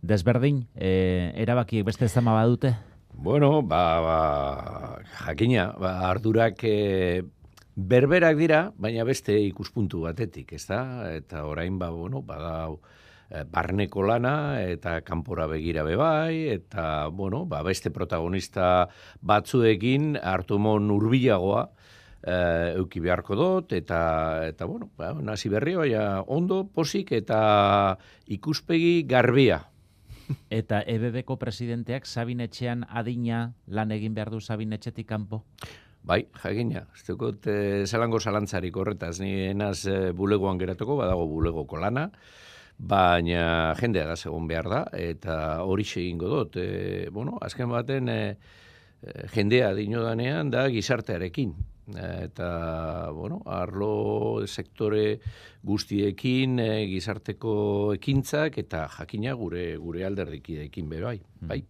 desberdin, erabakiek beste zama badute? Bueno, jakina, ardurak berberak dira, baina beste ikuspuntu batetik, ez da? Eta orain, badau barneko lana eta kanpora begira bebai, eta, beste protagonista batzuekin hartumon hurbilagoa euki beharko dut, eta nasi berri, baina ondo, posik eta ikuspegi garbia. Eta EBB-ko presidenteak Sabin Etxean adina lan egin behar du Sabin Etxetik kanpo? Bai, jakina. Ez dukot zelango zalantzarik horretaz. Ni enaz bulegoan geratuko, badago bulegoko lana, baina jendea da segon behar da, eta hori egingo dut. Azken baten jendea dinodanean da gizartearekin. Eta, arlo sektore guztiekin gizarteko ekintzak eta jakina gure alderdikideekin bai.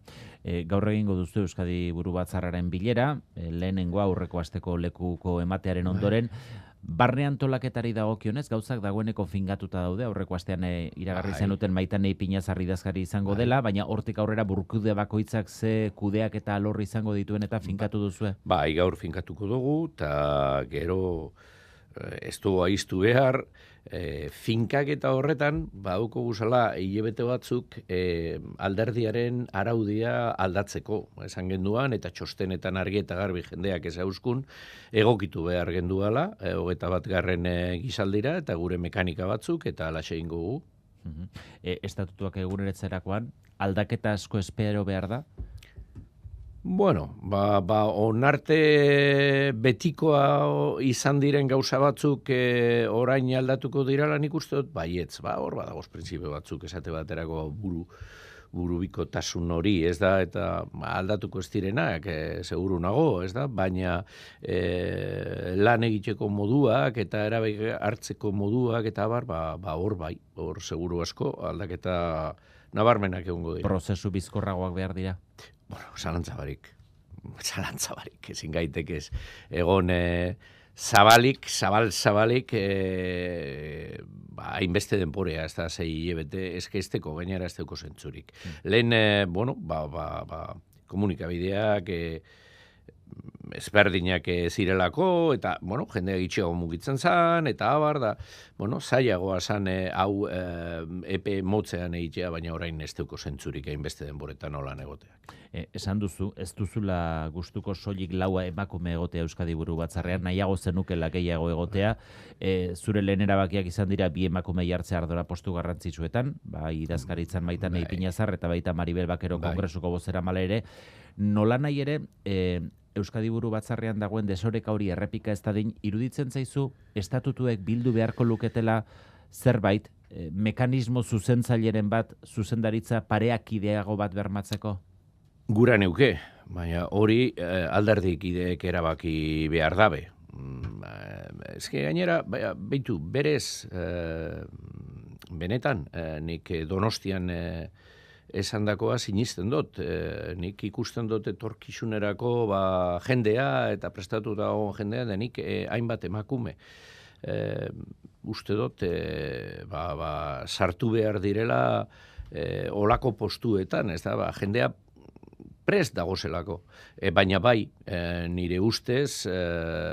Gaur egingo duzu Euskadi Buru Batzarraren bilera, lehenengo aurreko asteko lekuko ematearen ondoren, barne antolaketari dagokionez gauzak dagoeneko fingatuta daude, aurreko astean iragarri zenuten Maitanei Pinazarri idazkari izango dela, baina hortik aurrera burkude bakoitzak ze kudeak eta alorri izango dituen eta finkatu duzue? Bai, gaur finkatuko dugu, eta gero ez du aiztu behar, finkak eta horretan, baduko guzala, hilabete batzuk alderdiaren araudia aldatzeko, esan genduan, eta txostenetan argi eta garbi jendeak ez euskun, egokitu behar genduala, 21. Gizaldira, eta gure mekanika batzuk, eta alaxe ingo gu. Estatutuak eguneretzerakoan, aldaketa asko espero behar da? Onarte betikoa izan diren gauza batzuk orain aldatuko dirala nik uste dut, baietz, hor badagoz printzipio batzuk esate baterako burubikotasun hori, ez da, eta aldatuko ez direnak, seguru nago, ez da, baina lan egiteko moduak eta erabaki hartzeko moduak eta hor seguru asko aldaketa nabarmenak egongo dira. Prozesu bizkorragoak behar dira? Zalantzabarik, ezin gaitekez. Egon zabalik, hainbeste denporea, ez da, 6 hilabete, eskeizteko, gainera ez deuko zentzurik. Lehen, komunikabideak, ezberdinak zirelako, eta, jendea gitxeago mugitzen zan, eta abar, da, zailagoa zan hau epe motzean egitea, baina orain ez deuko zentzurik hainbeste denboretan holan egoteak. Esan duzu, ez duzula gustuko soilik laua emakume egotea Euskadi Buru Batzarrean, nahiago zenukela gehiago egotea, zure lehen erabakiak izan dira bi emakume jartzea ardura postu garrantzitsuetan, idazkaritzan Maitanei Pinazar eta baita Maribel Bakero Kongresuko bozeramaile ere, nola nahi ere, Euskadi Buru Batzarrean dagoen desoreka hori errepika ez dadin, iruditzen zaizu estatutuek bildu beharko luketela zerbait, mekanismo zuzentzaileren bat, zuzendaritza pareakideago bat bermatzeko? Gura neuke, baina hori alderdikideek erabaki behar dabe. Ezke gainera, beitu, berez, benetan, nik Donostian esandakoa sinisten dut. Nik ikusten dut etorkizunerako jendea eta prestatu dago jendea, da nik hainbat emakume. Uste dut, sartu behar direla olako postuetan, ez da, jendea prest dagozelako. Baina nire ustez,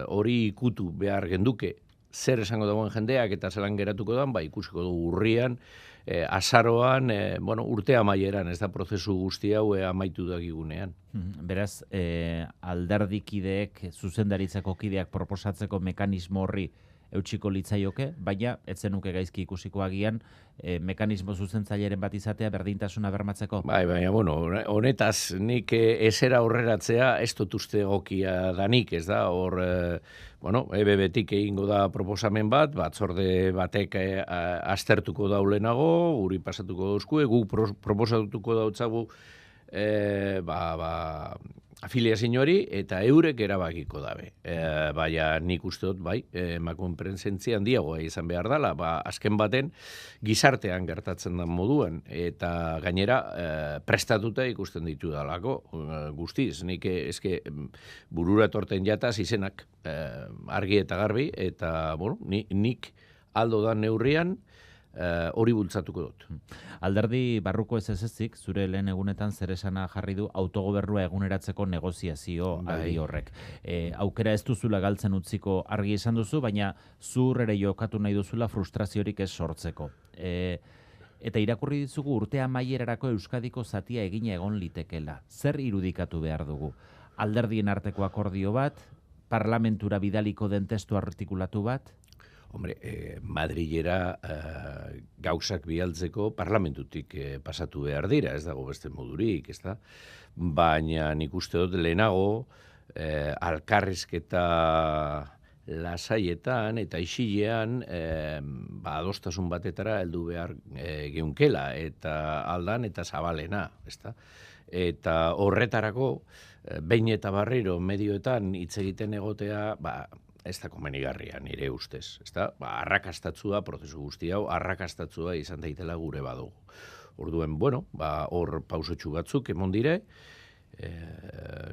hori ikutu behar genduke zer esango dagoen jendeak eta zelan geratuko dan, ikusiko dugu urrian, azaroan, urte amaieran, ez da prozesu guzti hau amaitu dagigunean. Beraz, alderdikideek, zuzendaritzako kideak proposatzeko mekanismo horri eutxiko litzaioke, baina ez zenuke gaizki ikusiko agian mekanismo zuzentzaileren bat izatea berdintasuna bermatzeko? Baina, honetaz nik esera horreratzea ez dut uste egokia danik, ez da, hor, EBB-tik egingo da proposamen bat, batzorde batek aztertuko daulenago, guri pasatuko dauzkue, guk proposatuko dautzagu afiliazio hori eta eurek erabakiko dabe. Baina nik uste dut, emakume presentzia handiagoa izan behar dela, azken baten gizartean gertatzen da moduan, eta gainera prestatuta ikusten ditu dalako, guztiz, nik eske burura torten jataz izenak argi eta garbi, eta nik aldo da neurrian hori bultzatuko dut. Alderdi barruko ez ezik, zure lehen egunetan zer esana jarri du autogobernua eguneratzeko negoziazio aldi horrek. Aukera ez duzula galtzen utziko argi esan duzu, baina zur ere jokatu nahi duzula frustraziorik ez sortzeko. Eta irakurri dizugu urte amaierarako Euskadiko zatia egina egon litekela. Zer irudikatu behar dugu? Alderdien arteko akordio bat, parlamentura bidaliko den testu artikulatu bat? Hombre, Madrilera gauzak bialtzeko parlamentutik pasatu behar dira, ez dago beste modurik, ez da? Baina nik uste dut lehenago alkarrizketa lasaietan eta isilean adostasun batetara heldu behar geunkela, eta aldan eta zabalena, ez da? Eta horretarako, behin eta barriro medioetan hitz egiten egotea, ez da komenigarria nire ustez. Arrakastatzua, prozesu guzti hau, arrakastatzua izan daitela gure badugu. Orduen, hor pausotxu batzuk emon dire,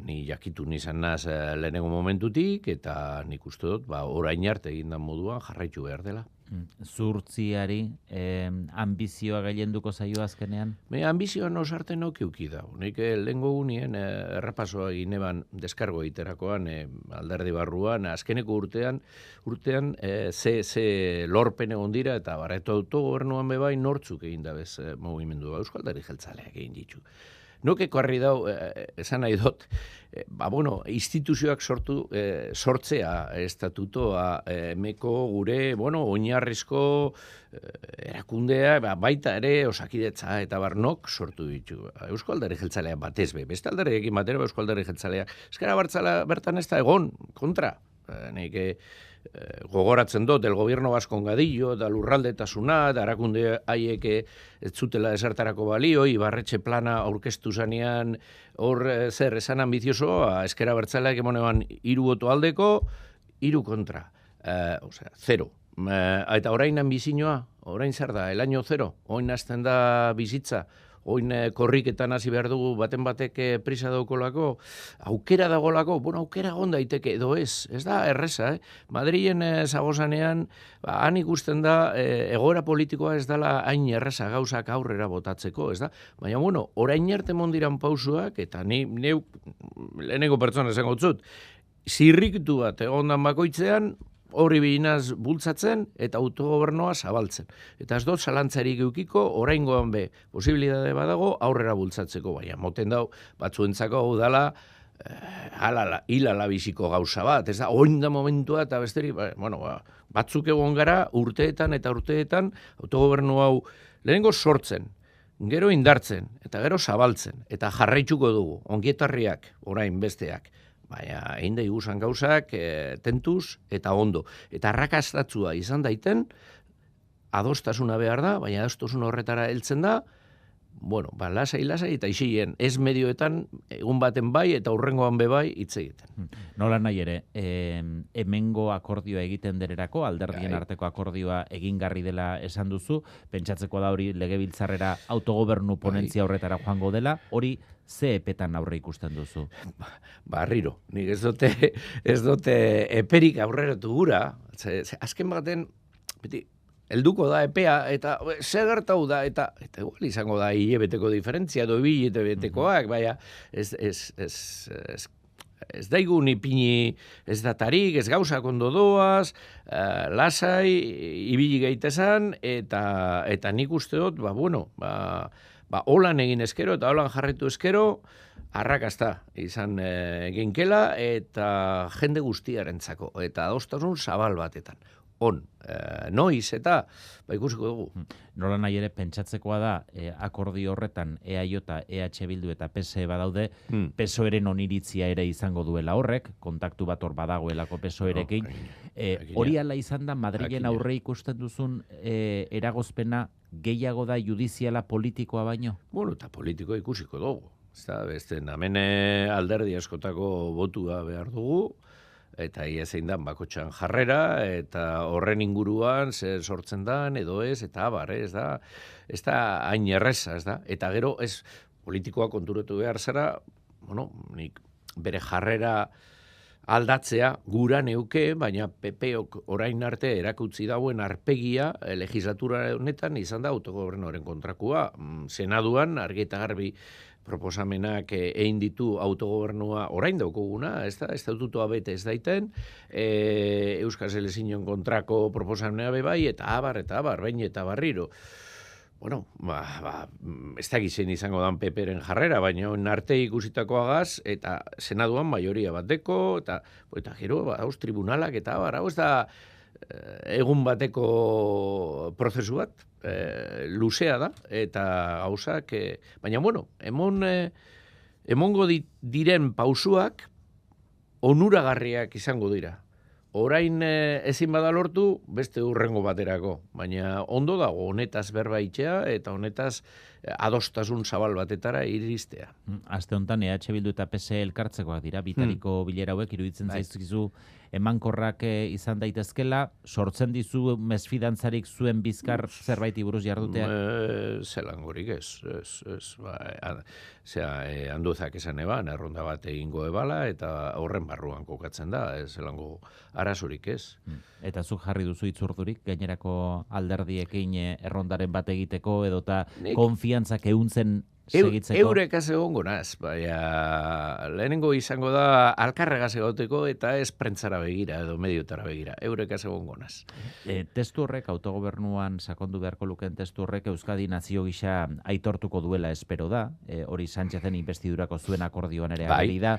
ni jakitu nizan naz lehenengo momentutik, eta nik uste dut, orain arte egindan moduan jarraitu behar dela. Zurtziari ambizioa gailenduko zaio azkenean? Ambizioan osarten okeuki da. Nik lehengo gunien errapasoa gineban deskargo egiterakoan alderdi barruan, azkeneko urtean ze lorpen egon dira, eta barreto autogobernuan bebai nortzuk egin dabez mugimendua. Euskal Alderdi Jeltzaleak egin ditu. Nokeko harri dau, esan nahi dut, instituzioak sortzea estatutoa, emeko gure, oinarrizko erakundea, baita ere Osakidetza eta barnok sortu ditu. Eusko Alderdi Jeltzalea batez be, beste alderriekin batera Eusko Alderdi Jeltzalea. Ezkara bertan ez da egon, kontra. Nik gogoratzen dut, el gobierno vasco ongadillo, da lurraldetasuna, da arakunde haiek ez zutela esertarako balio, Ibarretxe plana aurkeztu zanean, hor zer esan ambizioso, ezkera bertzaleak emonean 3 boto aldeko, 3 kontra. Zero. Eta orain ambizioa, orain zer da, el año 0, oin hasten da bizitza, oin korriketan hasi behar dugu baten batek prisa daukolako, aukera dagolako, aukera egon daiteke edo ez da erreza, Madrilen zagozanean, han ikusten da, egoera politikoa ez dela hain erreza gauzak aurrera botatzeko, ez da? Baina, orain arte mondiran pausuak, eta neu lehenengo pertsona esango zut, zirrikitu bat egondan bakoitzean, hori bihinaz bultzatzen eta autogobernoa zabaltzen. Eta ez dut zalantzarik eukiko, oraingoan be, posibilidade badago aurrera bultzatzeko, baina moten dau, batzuentzako hau dala, hilala biziko gauza bat, ez da, oin da momentua eta besterik, batzuk egon gara urteetan eta urteetan autogobernu hau lehenengo sortzen, gero indartzen, eta gero zabaltzen, eta jarraituko dugu, ongietarriak, orain besteak. Baina, egin da igusan gauzak, tentuz eta ondo. Eta arrakastatzua izan daiten, adostasuna behar da, baina adostasuna horretara heltzen da, lasai eta isilen, ez medioetan, egun baten bai eta hurrengoan bebai hitz egiten. Nola nahi ere, hemengo akordioa egiten dererako, alderdien arteko akordioa egingarri dela esan duzu, pentsatzeko da hori legebiltzarrera autogobernu ponentzia horretara joango dela, hori ze epetan aurre ikusten duzu? Arriro, nik ez dute eperik aurreratu gura, azken baten, beti, helduko da epea, eta zer gertau da, eta igual izango da hilebeteko diferentzia, edo hilebetekoak, baina ez daigun ipini ez datarik, ez gauzak ondo doaz, lasai, ibili gaitesan, eta nik uste dut, holan egin eskero, eta holan jarretu eskero, arrakasta izan ginkela, eta jende guztiarentzako, eta adostasun zabal batetan. Noiz eta ikusiko dugu. Nola nahi ere pentsatzekoa da akordio horretan EAJ, EH Bildu eta PSE badaude, PSOEren oniritzia ere izango duela horrek, kontaktu bat hor badagoelako PSOErekin. Hori ala izan da Madrilen aurre ikusten duzun eragozpena gehiago da judiziala politikoa baino? Eta politikoa ikusiko dugu. Hemen alderdi askotako botua behar dugu, eta ia zein dan bakotxan jarrera, eta horren inguruan zer sortzen dan, edo ez, eta ez da hain erreza, ez da. Eta gero, politikoa konturatu behar zara, nik bere jarrera aldatzea gura neuke, baina PPok orain arte erakutsi dauen arpegia legislatura honetan izan da autogobernuaren kontrakoa. Senaduan argi eta garbi proposamenak egin ditu autogobernua orain daukoguna, ez da, estatutua bete ez daiten, Euskal Selezion kontrako proposamenea bai, eta abar, bain eta barriro. Bueno, ez da gizen izango dan peperen jarrera, baina arte ikusitakoagaz, eta senaduan maioria bateko, eta gero, hauz tribunalak, eta hau ez da egun bateko prozesu bat, luzea da, eta gauzak, baina bueno, emongo diren pausuak onuragarriak izango dira. Orain ezin bada lortu, beste hurrengo baterako, baina ondo dago honetaz berbaitzea eta honetaz adostasun zabal batetara iristea. Aste honetan EH Bildu eta PSE elkartzekoak dira, bitariko bilera hauek iruditzen zaizkizu emankorrak izan daitezkela, sortzen dizu mesfidantzarik zuen bizkar zerbaiti buruz jarduteak? Zelangorik ez. Handuzak esan eban, erronda bat egingo ebala, eta horren barruan kokatzen da, zelango arazorik ez. Eta zuk jarri duzu itzurdurik, gainerako alderdiekin errondaren bat egiteko, edota konfiantzak ehuntzen segitzeko? Eurekaz egongo naz, lehenengo izango da alkarregaz egoteko eta ez prentzara begira edo mediotara begira. Eurekaz egongo naz. Testu horrek, autogobernuan sakondu beharko luken testu horrek Euskadi nazio gisa aitortuko duela espero da, hori Sánchezen investidurako zuen akordioan ere ageri da.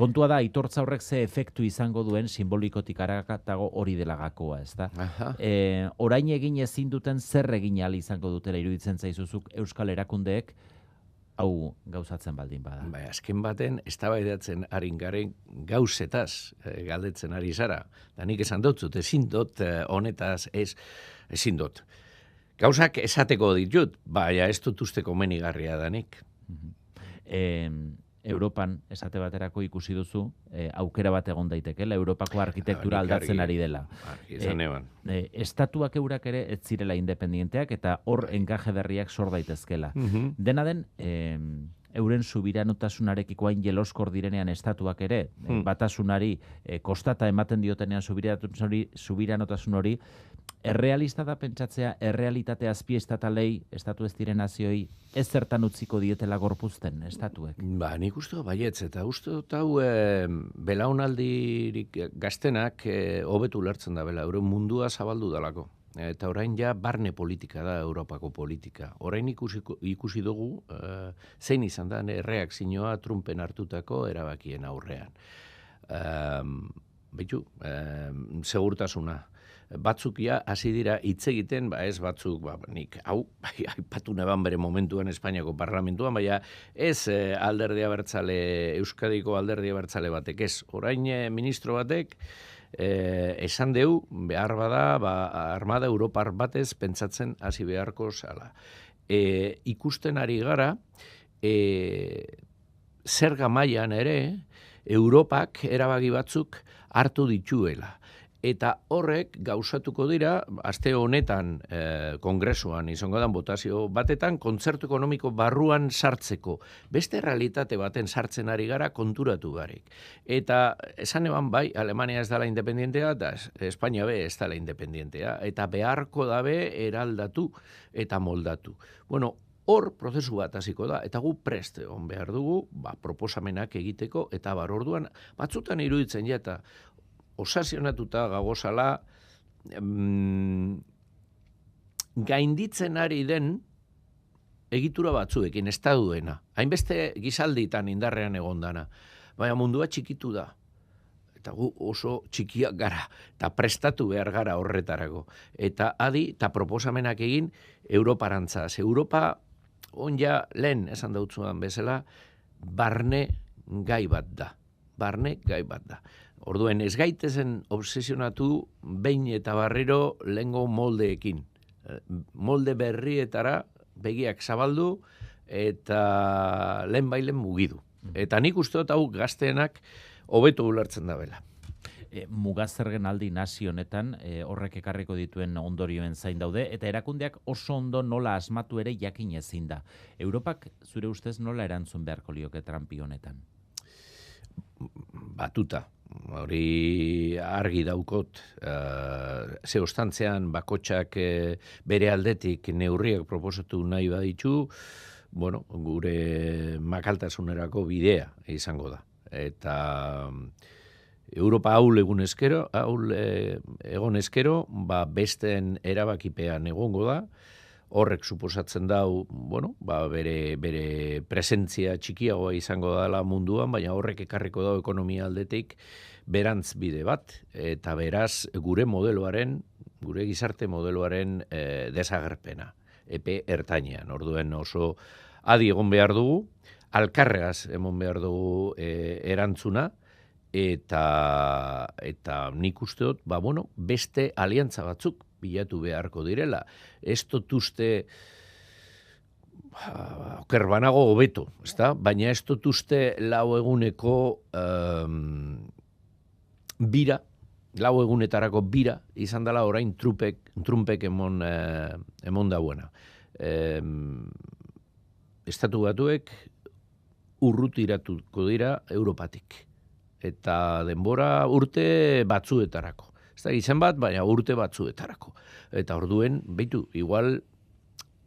Kontua da, aitortza horrek ze efektu izango duen simbolikotik aragatago hori dela gakoa, ez da? Orain egin ezin duten zer egin ahal izango dutela iruditzen zaizuzuk Euskal erakundeek hau gauzatzen baldin bada. Azken baten, eztabaidatzen harin garen gauzetaz galdetzen ari zara. Da nik esan dutzut, ezin dut honetaz ezin dut. Gauzak esateko ditut, ez dut uste komenigarria danik. Europan, esate baterako ikusi duzu, aukera bat egon daitekela, Europako arkitektura aldatzen ari dela. Estatuak eurak ere ez zirela independienteak, eta hor enkaje berriak sor daitezkela. Dena den, euren subiranotasunarekiko hain jeloskor direnean estatuak ere, batasunari kostata ematen diotenean subiranotasun hori, errealista da pentsatzea, errealitate azpiestatalei, estatu ez diren nazioi, ez zertan utziko dietela gorpuzten estatuek? Nik uste baietz, eta uste dut hau belaunaldirik gaztenak hobetu lertzen da bela, euren mundua zabaldu dalako. Eta orain ja barne politika da, Europako politika. Orain ikusi dugu, zein izan da, erreakzioa Trumpen hartutako erabakien aurrean. Segurtasuna. Batzuk ja hasi dira hitz egiten, ez batzuk, nik hau aipatu neban bere momentuan Espainiako parlamentuan, baina ez alderdi abertzale, Euskadiko alderdi abertzale batek, ez. Orain ministro batek esan deu, behar bada, armada Europar batez pentsatzen hasi beharko zala. Ikusten ari gara, zerga mailan ere, Europak erabaki batzuk hartu dituela. Eta horrek gauzatuko dira, aste honetan kongresuan izango dan botazio batetan, kontzertu ekonomiko barruan sartzeko. Beste realitate baten sartzen ari gara konturatu garek. Eta esan eban bai, Alemania ez dala independientea, eta Espainia be ez dala independientea. Eta beharko dabe eraldatu eta moldatu. Bueno, hor prozesu bat hasiko da, eta gu prest egon behar dugu, proposamenak egiteko, eta orduan batzutan iruditzen jata, osazionatuta gagozala gainditzen ari den egitura batzuekin, ez da duena. Hainbeste gizalditan indarrean egondana. Baina mundua txikitu da. Eta gu oso txikiak gara, eta prestatu behar gara horretarako. Eta adi, eta proposamenak egin Europarantza. Europa, onja lehen esan dautzuan bezala, barne gai bat da. Orduen ez gaitezen obsesionatu behin eta barriro lehengo moldeekin. Molde berrietara begiak zabaldu eta lehen bailen mugidu. Eta nik uste dut hau gazteenak hobeto ulertzen da bela. Mugazergen aldi nazi honetan horrek ekarriko dituen ondorioen zain daude, eta erakundeak oso ondo nola asmatu ere jakin ezin da. Europak zure ustez nola erantzun beharko lioke Trumpi honetan? Batuta. hori argi daukot, ze ostantzean bakotxak bere aldetik neurriak proposatu nahi baditu, bueno, gure makaltasunerako bidea izango da. Eta Europa ahul egon eskero, besteen erabakipean egongo da, horrek suposatzen dau, bueno, bere presentzia txikiagoa izango dela munduan, baina horrek ekarriko dau ekonomia aldetik berantz bide bat, eta beraz gure gizarte modeloaren desagerpena, epe ertainean, orduen oso adi egon behar dugu, alkarregaz emon behar dugu erantzuna, eta nik uste dut, beste aliantza batzuk bilatu beharko direla. Ez dut uste, okerbanago hobeto, baina ez dut uste lau eguneko bira, lau egunetarako bira, izan dela orain trumpek emon dauena. Estatu Batuek urrutiratuko dira Europatik. Eta denbora urte batzuetarako. Ez da izan bat, baina urte batzuetarako. Eta orduen, beitu, igual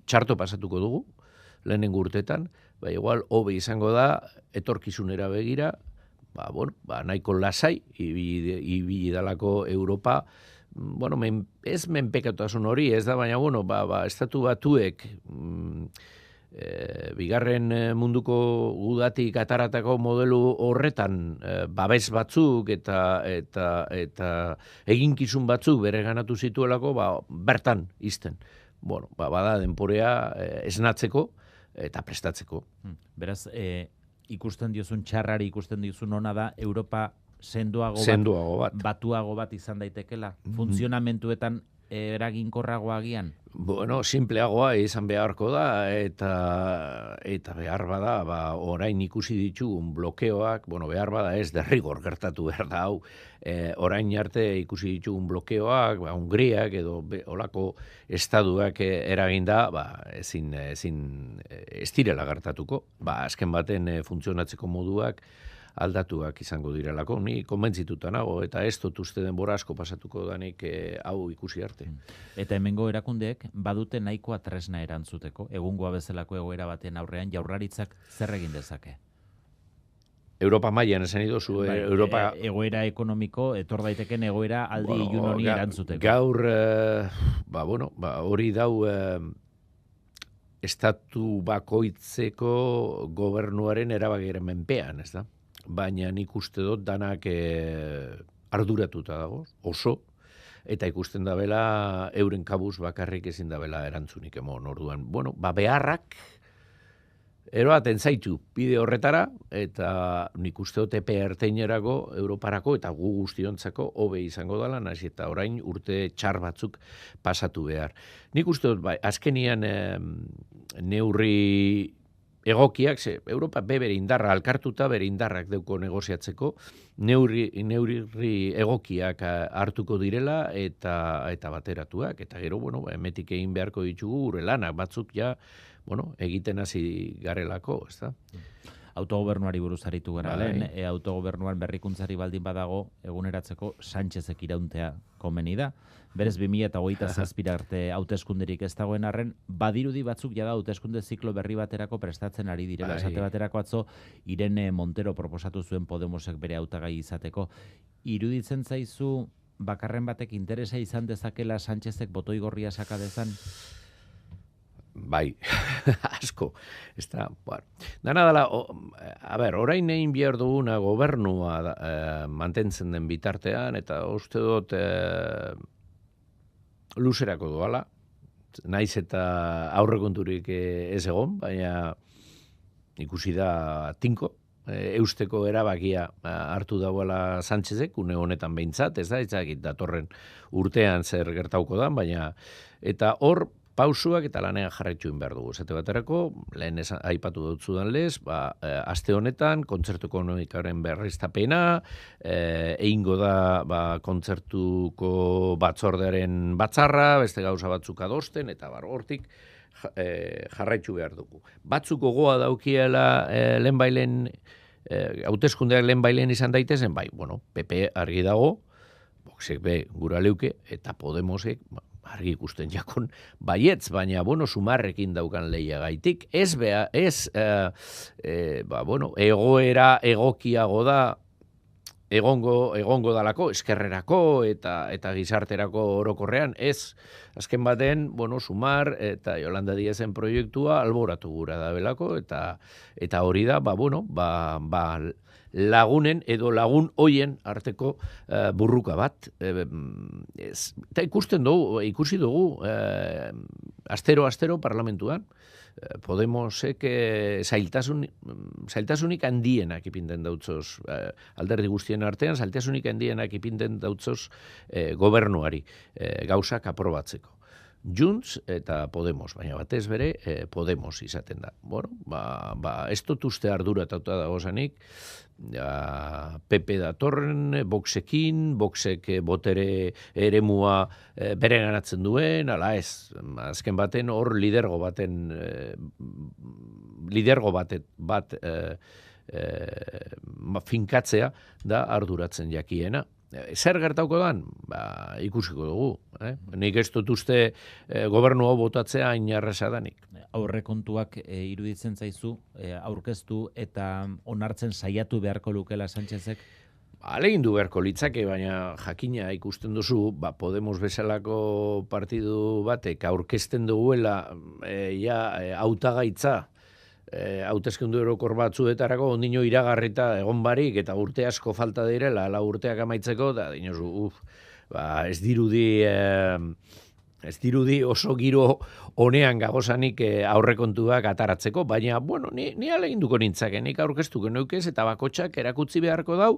txarto pasatuko dugu, lehenengo urtetan, igual hobe izango da, etorkizunera begira, nahiko lasai, ibili dalako Europa, ez menpekatasun hori, ez da, baina, Estatu Batuek, bigarren munduko udatik ataratako modelu horretan babes batzuk eta eginkizun batzuk bere ganatu zituelako, bertan izten. Bada denporea esnatzeko eta prestatzeko. Beraz, ikusten diozun txarrari, ikusten diozun ona da, Europa sendoago batuago bat izan daitekela, funtzionamentuetan eraginkorragoa agian? Simpleagoa izan beharko da, eta behar bada, orain ikusi ditugun blokeoak, behar bada ez, derrigor gertatu behar da, hau, orain arte ikusi ditugun blokeoak, Hungriak edo olako estaduak eraginda, ezin ez direla gertatuko, azken baten funtzionatzeko moduak, aldatuak izango direlako, ni konbentzituta nago, eta ez dut uste denbora asko pasatuko danik hau ikusi arte. Eta hemengo erakundeek badute nahikoa tresna erantzuteko, egungoa bezalako egoera baten aurrean Jaurlaritzak zer egin dezake? Europa mailan esan idozu, Europa... Egoera ekonomiko, etor daiteken egoera aldi ilun honi erantzuteko. Gaur, hori dau estatu bakoitzeko gobernuaren erabakiaren menpean, ez da? Baina nik uste dut danak arduratuta dago, oso, eta ikusten dabela euren kabuz bakarrik ezin dabela erantzunik emon orduan. Beharrak eroaten zaitu bide horretara, eta nik uste dut epe erteinerako, Europarako, eta gu guztiontzako hobe izango dela, nazi eta orain urte txar batzuk pasatu behar. Nik uste dut, azkenian neurri egokiak, Europa bere indarra alkartuta, bere indarrak deuko negoziatzeko, neurri egokiak hartuko direla eta bateratuak, eta gero, emetik egin beharko ditugu gure lanak batzuk ja, egiten hasi garelako, ez da? Autogobernuari buruz aritu gara lehen, autogobernuan berrikuntzari baldin badago eguneratzeko Sánchezek irauntea komeni da. Berez 2027 arte hauteskunderik ez dagoen arren, badirudi batzuk jada hauteskunde ziklo berri baterako prestatzen ari direla. Esate baterako atzo Irene Montero proposatu zuen Podemosek bere hautagai izateko. Iruditzen zaizu bakarren batek interesa izan dezakela Sánchezek botoi gorria saka dezan? Bai, asko. Dana dela, orain egin behar duguna gobernua mantentzen den bitartean, eta uste dut luzerako doala, naiz eta aurrekonturik ez egon, baina ikusi da tinko, eusteko erabakia hartu dagoela Sánchezek, une honetan behintzat, ez da, etzakit datorren urtean zer gertauko da, baina, eta hor, pausuak eta lanean jarraitxuin behar dugu. Zate baterako, lehen aipatu dutzudan lez, aste honetan, kontzertu ekonomikaren berriztapena, egingo da kontzertuko batzordearen batzarra, beste gauza batzuk adosten, eta hortik jarraitxu behar dugu. Batzuk gogoa daukiela lehenbailen hauteskundeak lehen bailen izan daitezen, bai, bueno, PP argi dago, Voxek be gura leuke, eta Podemosek, argi ikusten jakon, baietz, baina, bueno, sumarrekin daukan lehia gaitik, egoera egokiago da, egongo dalako, eskerrerako eta gizarterako orokorrean, ez, azken baten, bueno, Sumar eta Yolanda Díazen proiektua alboratu gura da belako, eta hori da, lagunen edo lagun hoien arteko burruka bat. Eta ikusi dugu, astero parlamentuan, Podemosek zailtasunik handienak ipinten dautzoz, alderdi guztien artean, zailtasunik handienak ipinten dautzoz gobernuari gauzak aprobatzeko. Junts eta Podemos, baina batez bere Podemos izaten da. Bueno, ez dut uste arduratauta dagozanik, PP datorren, Voxek botere eremua bere ganatzen duen, ala ez, azken baten hor lidergo bat finkatzea da arduratzen jakiena. Zer gertauko dan? Ikusiko dugu. Nik ez dut uste gobernu hau botatzea inarresa danik. Aurrekontuak iruditzen zaizu, aurkeztu eta onartzen saiatu beharko lukela Sánchezek? Alegin du beharko litzake, baina jakina ikusten duzu, Podemos bezalako partidu batek aurkezten duguela hautagaitza, hauteskunde orokor batzuetarako ondino iragarrita egon barik eta urte asko falta direla, urteak amaitzeko, da dinozu, ez dirudi oso giro honean gagozanik aurrekontuak ataratzeko, baina, bueno, ni aleginduko nintzake, nik aurkeztuko neukez eta bakotxak erakutzi beharko dau,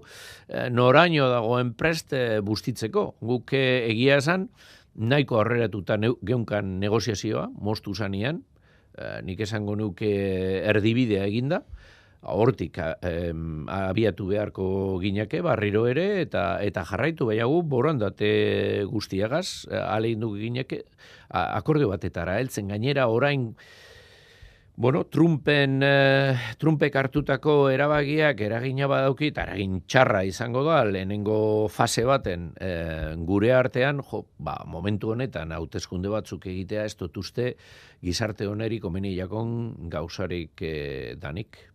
noraino dagoen prest bustitzeko. Guk egia esan, nahiko aurreratuta geunkan negoziazioa, moztu zanian, nik esango nuke erdibidea eginda, hortik abiatu beharko gineke barriro ere eta jarraitu behiagu borondate guztiagaz, alegin gineke akordio batetara heltzen gainera orain Trumpek hartutako erabakiak eragina badaukit, eragin txarra izango da, lehenengo fase baten gure artean, momentu honetan hauteskunde batzuk egitea ez dut uste gizarte honeri komeni jakon gauzarik danik.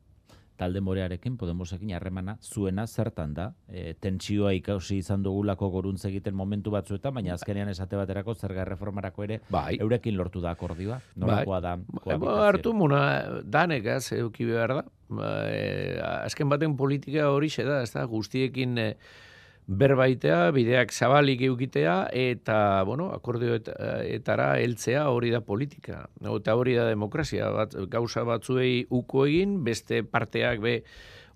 Talde Morearekin, Podemosekin harremana zuena zertan da. Tentsioa ikausi izan dugulako goruntz egiten momentu batzuetan, baina azkenean esate baterako zerga erreformarako ere eurekin lortu da akordioa. Nolakoa da koabitazio? Hartu muna, danek euki behar da. Azken baten politika hori da, ez da, guztiekin berbaitea, bideak zabalik eukitea, eta, akordioetara heltzea hori da politika. Eta hori da demokrazia, gauza batzuei uko egin, beste parteak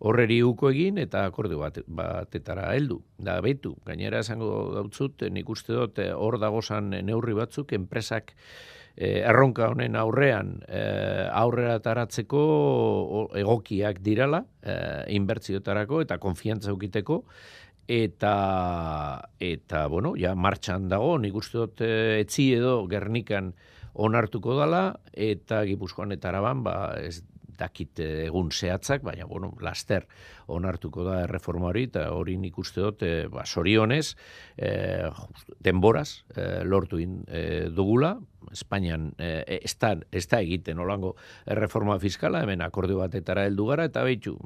horreri uko egin, eta akordio batetara heldu. Da, behitu, gainera esango dautzut, nik uste dut hor dagozan neurri batzuk, enpresak erronka honen aurrean aurrera taratzeko egokiak dirala, inbertziotarako eta konfiantza eukiteko, eta martxan dago, nik uste dut etzi edo Gernikan onartuko dala, eta Gipuzkoan eta Araban, ez dakit egun zehatzak, baina, laster onartuko da erreforma hori, eta hori nik uste dut, sorionez, denboraz, lortu dugula, Espainian ez da egiten olango erreforma fiskala, hemen akordio batetara heldu gara, eta behitu,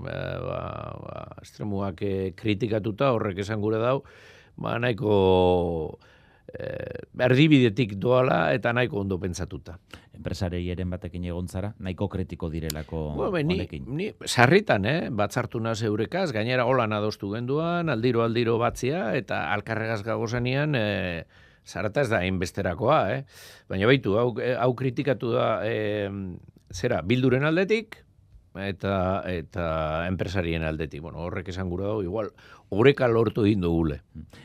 estremuak kritikatuta horrek esan gure dau, nahiko erdibidetik doala eta nahiko ondo pentsatuta. Enpresariaren batekin egon zara, nahiko kritiko direlako honekin. Ni sarritan, batzartu naz eurekaz, gainera holan adostu genduan, aldiro batzia, eta alkarregaz gagozanean, zarata ez da hainbesterakoa, baina baitu, hau kritikatu da, Bilduren aldetik, eta enpresarien aldetik. Horrek esan gura dago, igual, horreka lortu egin dugule.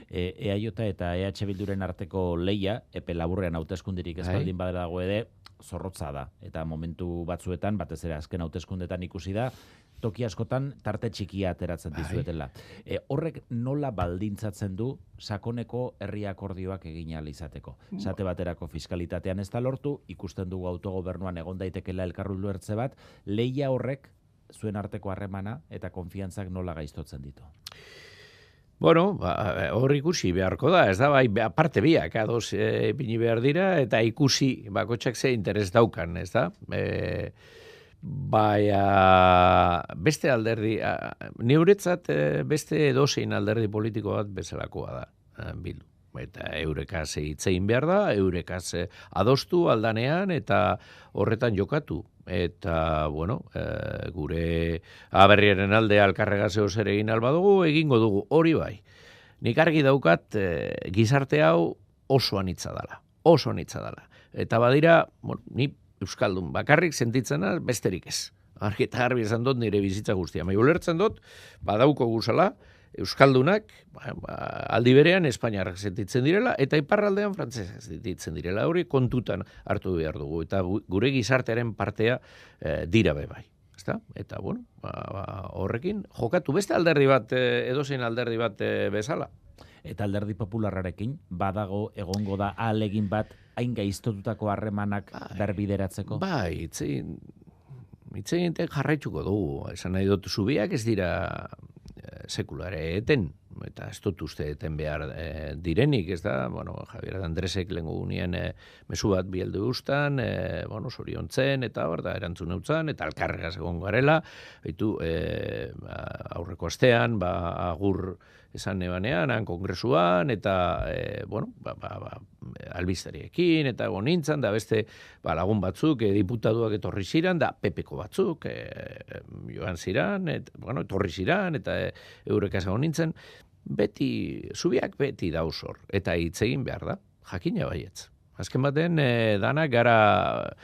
EAJ eta EH Bilduren arteko leia, epe laburrean hauteskundirik ez baldin badago ere, zorrotza da. Eta momentu batzuetan, batez ere azken hauteskundetan ikusi da, toki askotan tarte txikia ateratzen dizuetela. Horrek nola baldintzatzen du sakoneko herri akordioak egin ahal izateko. Esate baterako fiskalitatean ez da lortu, ikusten dugu autogobernuan egon daitekela elkarrulduertze bat, leia horrek zuen arteko harremana eta konfiantzak nola gaiztotzen ditu. Bueno, hor ikusi beharko da, ez da, bai, aparte biak, ados ipini behar dira, eta ikusi bakotxak ze interes daukan, ez da? Beste alderdi, neuretzat beste edozein alderdi politiko bat bezalakoa da, Bildu. Eta eurekaz hitzein behar da, eurekaz adostu aldanean eta horretan jokatu. Eta, bueno, gure aberriaren alde alkarregaz zer egin alba dugu, egingo dugu, hori bai. Nik argi daukat gizarte hau oso anitza dela, oso anitza dela. Eta badira, bueno, ni euskaldun bakarrik sentitzena besterik ez. Argi eta garbi esan dut nire bizitza guztia. Mai ulertzen dut, badauko guzala, euskaldunak aldi berean Espainiarrak sentitzen direla eta iparraldean frantsesak sentitzen direla. Hori kontutan hartu behar dugu eta gure gizartearen partea dira bai. Ezta? Eta bueno, horrekin jokatu beste alderdi bat edozein alderdi bat bezala. Eta alderdi popularrarekin badago egongo da ahalegin bat hain gaiztotutako harremanak berbideratzeko? Bai, itzein jarraituko dugu. Esan nahi dut zubiak ez dira sekulare eten, eta ez dut uste eten behar direnik, ez da, bueno, Javier Andresek lehenko gunean mezu bat bieldu eustan, bueno, zoriontzen, eta hor da, erantzun eutzan, eta alkarregaz egon garela, baitu, aurreko astean, agur esan nebanean, kongresuan, eta, bueno, albistariekin, eta egon nintzen, da beste lagun batzuk, diputatuak etorri ziran, da pepeko batzuk, joan ziran, bueno, etorri ziran, eta eurekaz egon nintzen, zubiak beti dauzor, eta hitz egin behar da, jakina baietz. Azken baten, danak gara,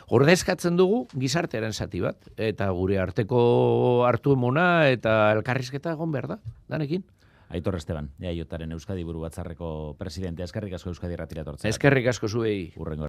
ordezkatzen dugu gizartearen zati bat, eta gure arteko hartu emona eta elkarrizketa egon behar da, danekin. Aitor Esteban, EAJaren Euskadi Buru Batzarreko presidentea, eskerrik asko Euskadi Irratira etortzea. Eskerrik asko zuei. Hurrengo